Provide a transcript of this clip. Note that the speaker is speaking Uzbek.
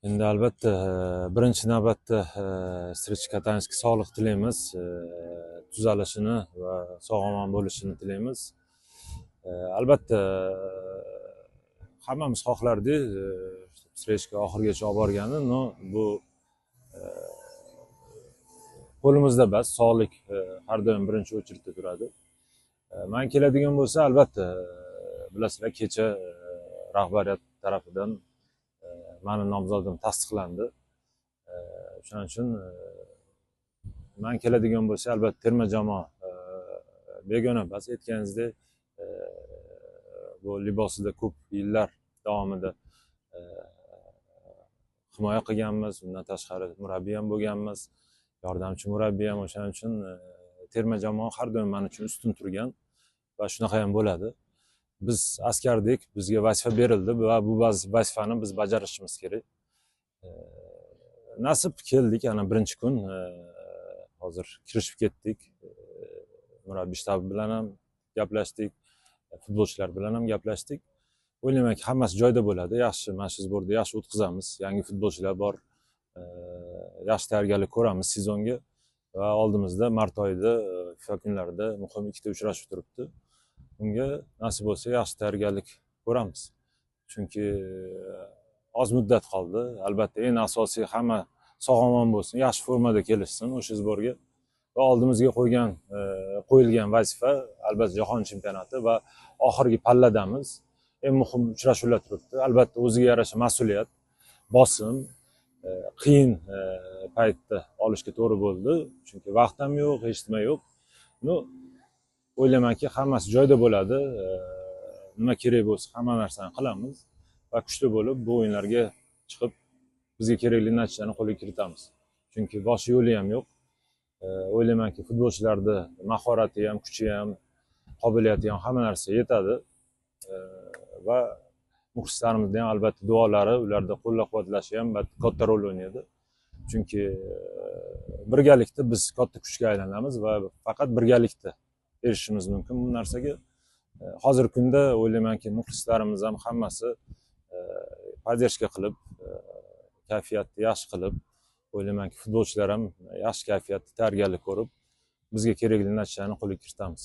Endi albatta birinchi navbatda Strich Katanskiy sog'liq tilaymiz, tuzalishini va sog'-omon bo'lishini tilaymiz. Albatta hammamiz xohlardik Strichga oxirigacha olib borgani, no bu qo'limizda emas, sog'lik har doim birinchi o'chirda turadi. Men keladigan bo'lsa, albatta bilasizlar, kecha rahbariyat tarafidan mani nomzodim tasdiqlandi. Shuning uchun men keladigan bo'lsa, albatta terma jamoa begona emas. Aytganingizdek, bu libosida ko'p yillar davomida himoya qilganmiz, undan tashqari murabbiy ham bo'lganmiz, yordamchi murabbiy ham. O'shaning uchun terma jamoa har doim men uchun ustun turgan va shunaqa ham bo'ladi. Biz askardik, bizga vazifa berildi va bu vazifani biz bajarishimiz kerak. Nasib keldik, ana birinchi kun hozir kirishib ketdik. Murabbiy shtabi bilan ham gaplashdik, futbolchilar bilan ham gaplashdik. O'ylaymanki, hammasi joyida bo'ladi. Yaxshi mana shu zborda yaxshi o'tkazamiz. Yangi futbolchilar bor. Yaxshi tayyorgarlik ko'ramiz sezonga va oldimizda mart oyida FIFA kunlarida muhim ikkita uchrashuv turibdi. Bunga nasib bo'lsa yaxshi tayyorgarlik ko'ramiz. Chunki oz muddat qoldi. Albatta eng asosiy hamma sog'-omon bo'lsin, yaxshi formada kelishsin o'sha zborga. Va oldimizga qo'yilgan vazifa albatta jahon chempionati va oxirgi palladamiz. Eng muhim uchrashuvlar turibdi. Albatta o'ziga yarasha mas'uliyat, bosim, qiyin paytda olishga to'g'ri bo'ldi. Chunki vaqt ham yo'q, hech nima yo'q. O'ylaymanki, hammasi joyida bo'ladi. Nima kerak bo'lsa hamma narsani qilamiz va kuchli bo'lib bu o'yinlarga chiqib bizga kerakli natijalarni qo'lga kiritamiz. Chunki boshqa yo'li ham yo'q. O'ylaymanki, futbolchilarda mahorati ham, kuchi ham, qobiliyati ham hamma narsa yetadi. Va muxlislarimizda ham albatta duolari, ularda qo'llab-quvvatlashi ham katta rol o'ynaydi. Chunki birgalikda biz katta kuchga aylanamiz va faqat birgalikda erishishimiz mumkin bu narsaga. Hozirgi kunda o'ylaymanki, muxlislarimiz ham hammasi poddershka qilib, kayfiyatni yaxshi qilib, o'ylaymanki, futbolchilar ham yaxshi kayfiyatda tayyorgarlik ko'rib, bizga kerakli natijalarni qo'lga kiritamiz.